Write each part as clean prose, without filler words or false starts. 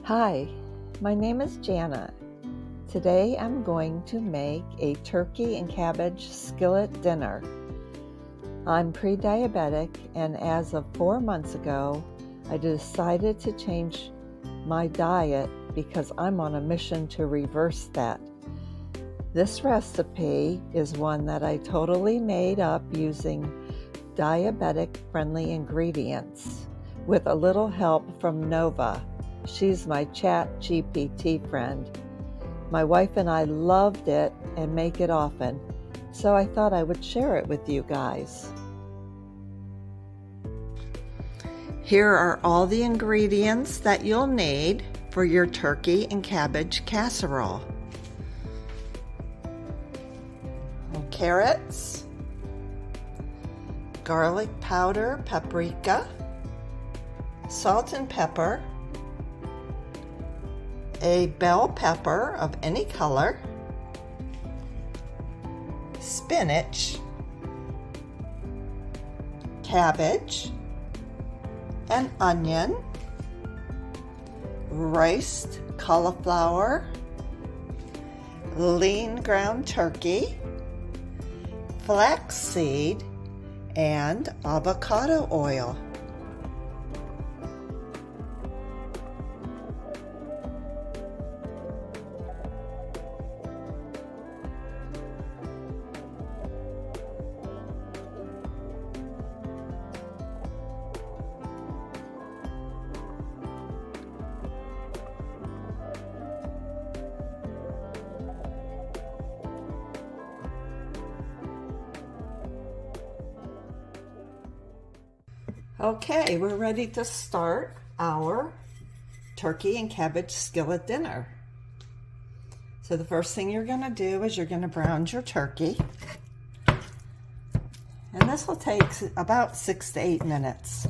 Hi, my name is Jana. Today I'm going to make a turkey and cabbage skillet dinner. I'm pre-diabetic, and as of 4 months ago, I decided to change my diet because I'm on a mission to reverse that. This recipe is one that I totally made up using diabetic-friendly ingredients with a little help from Nova. She's my chat GPT friend. My wife and I loved it and make it often, so I thought I would share it with you guys. Here are all the ingredients that you'll need for your turkey and cabbage casserole. Carrots, garlic powder, paprika, salt and pepper, a bell pepper of any color, spinach, cabbage, an onion, riced cauliflower, lean ground turkey, flaxseed, and avocado oil. Okay, we're ready to start our turkey and cabbage skillet dinner. So the first thing you're going to do is you're going to brown your turkey. And this will take about 6 to 8 minutes.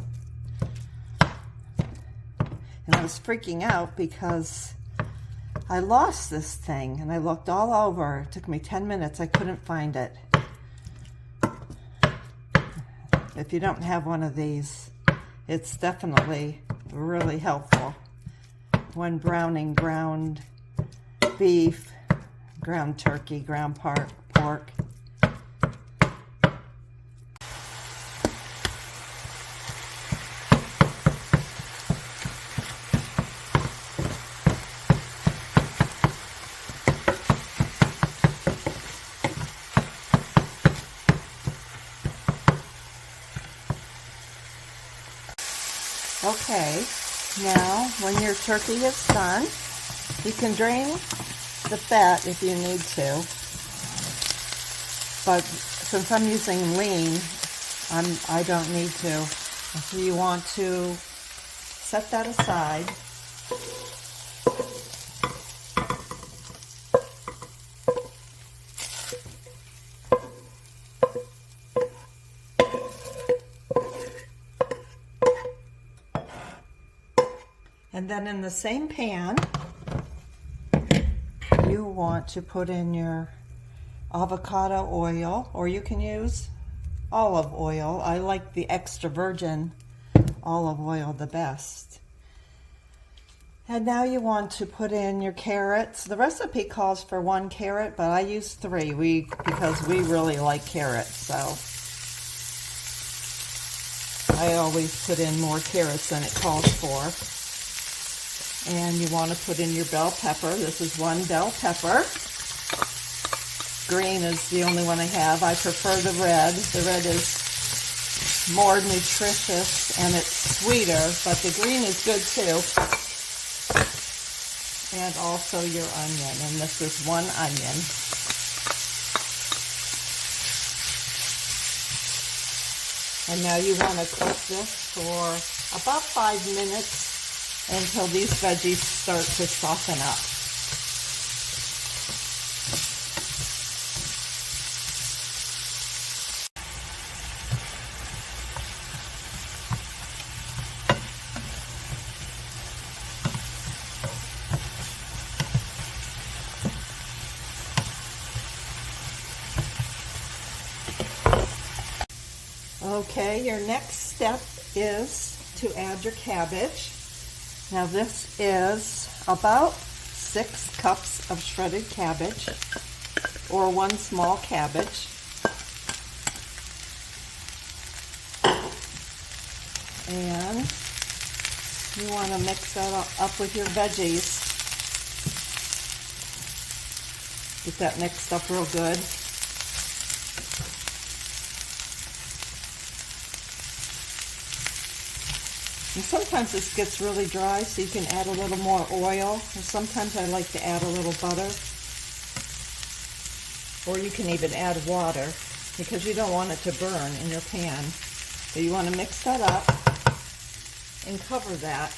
And I was freaking out because I lost this thing and I looked all over. It took me 10 minutes. I couldn't find it. If you don't have one of these, it's definitely really helpful when browning ground beef, ground turkey, ground pork. Okay, now when your turkey is done, you can drain the fat if you need to, but since I'm using lean, I don't need to. So you want to set that aside. And then in the same pan, you want to put in your avocado oil, or you can use olive oil. I like the extra virgin olive oil the best. And now you want to put in your carrots. The recipe calls for 1 carrot, but I use 3 because we really like carrots. So I always put in more carrots than it calls for. And you want to put in your bell pepper. This is 1 bell pepper. Green is the only one I have. I prefer the red. The red is more nutritious and it's sweeter, but the green is good too. And also your onion, and this is 1 onion. And now you want to cook this for about 5 minutes until these veggies start to soften up. Okay, your next step is to add your cabbage. Now this is about 6 cups of shredded cabbage, or 1 small cabbage. And you want to mix that up with your veggies. Get that mixed up real good. And sometimes this gets really dry, so you can add a little more oil. And sometimes I like to add a little butter. Or you can even add water, because you don't want it to burn in your pan. So you want to mix that up and cover that.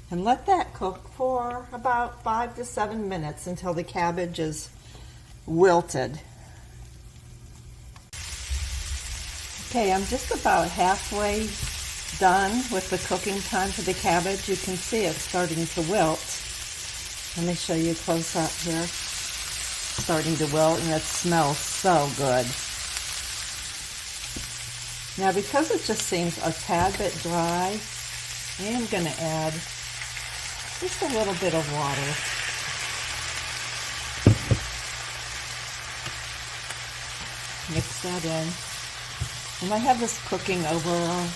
And let that cook for about 5 to 7 minutes until the cabbage is wilted. Okay, I'm just about halfway done with the cooking time for the cabbage. You can see it's starting to wilt. Let me show you close up here. Starting to wilt, and it smells so good. Now, because it just seems a tad bit dry, I am going to add just a little bit of water. Mix that in. And I have this cooking over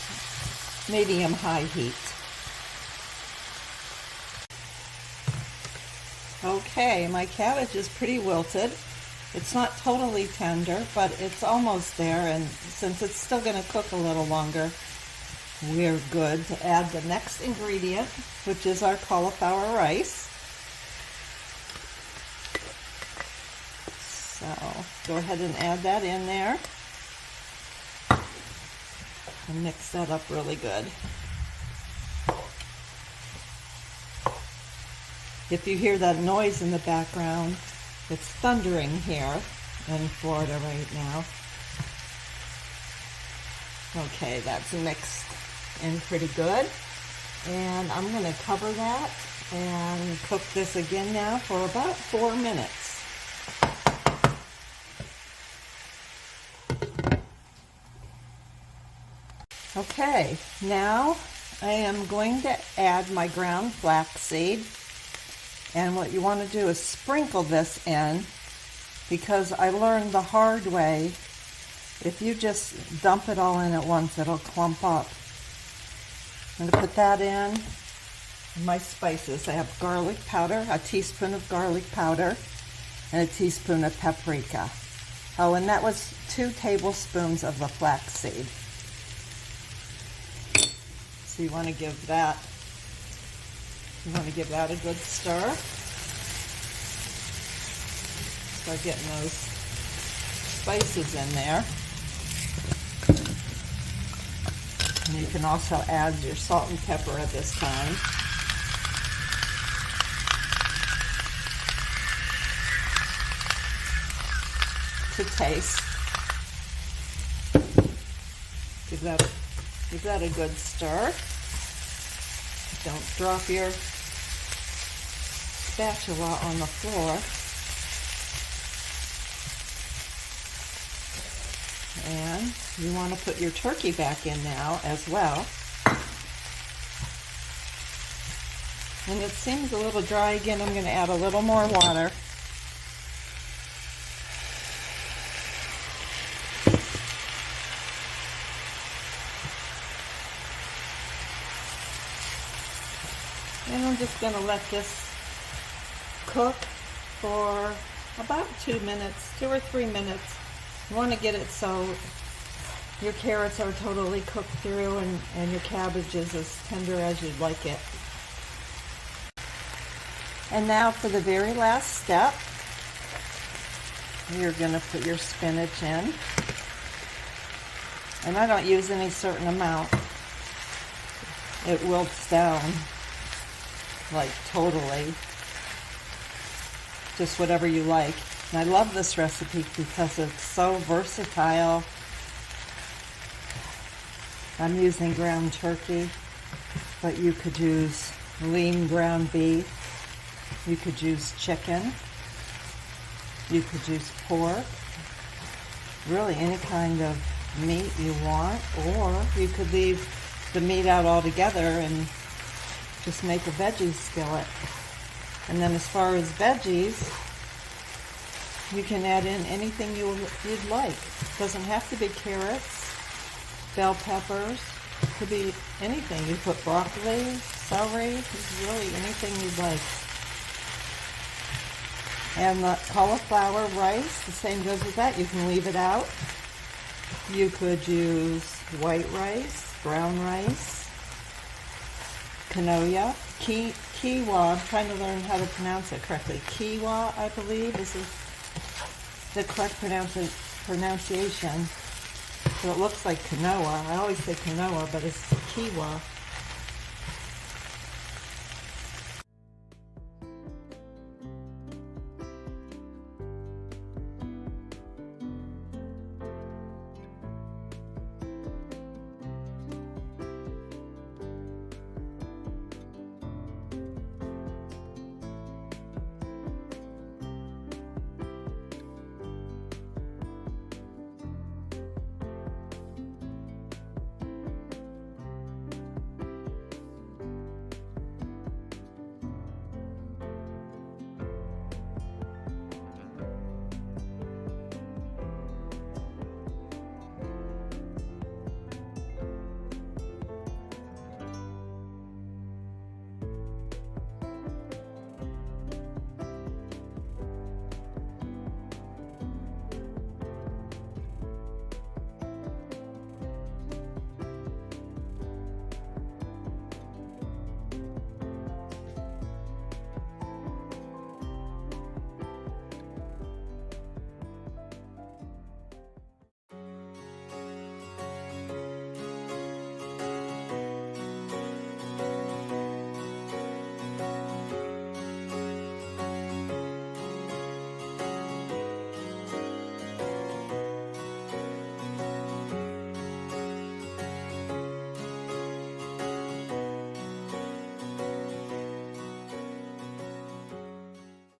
medium-high heat. Okay, my cabbage is pretty wilted. It's not totally tender, but it's almost there, and since it's still going to cook a little longer, we're good to add the next ingredient, which is our cauliflower rice. So go ahead and add that in there and mix that up really good. If you hear that noise in the background, it's thundering here in Florida right now. Okay, that's mixed in pretty good. And I'm going to cover that and cook this again now for about 4 minutes. Okay, now I am going to add my ground flaxseed. And what you want to do is sprinkle this in, because I learned the hard way, if you just dump it all in at once, it'll clump up. I'm going to put that in. My spices, I have garlic powder, a teaspoon of garlic powder, and a teaspoon of paprika. Oh, and that was 2 tablespoons of the flaxseed. So you want to give that a good stir. Start getting those spices in there. And you can also add your salt and pepper at this time. To taste. Give that a good stir. Don't drop your spatula on the floor. And you want to put your turkey back in now as well. And it seems a little dry again. I'm going to add a little more water. And I'm just going to let this cook for about 2 minutes, 2 or 3 minutes. You want to get it so your carrots are totally cooked through and your cabbage is as tender as you'd like it. And now for the very last step, you're going to put your spinach in. And I don't use any certain amount. It wilts down. Like totally, just whatever you like. And I love this recipe because it's so versatile. I'm using ground turkey, but you could use lean ground beef, you could use chicken, you could use pork, really any kind of meat you want, or you could leave the meat out altogether and just make a veggie skillet. And then as far as veggies, you can add in anything you'd like. It doesn't have to be carrots, bell peppers, it could be anything. You put broccoli, celery, really anything you'd like. And the cauliflower rice, the same goes with that. You can leave it out. You could use white rice, brown rice, quinoa, quinoa. I'm trying to learn how to pronounce it correctly. Quinoa, I believe, is the correct pronunciation. So it looks like quinoa. I always say quinoa, but it's quinoa.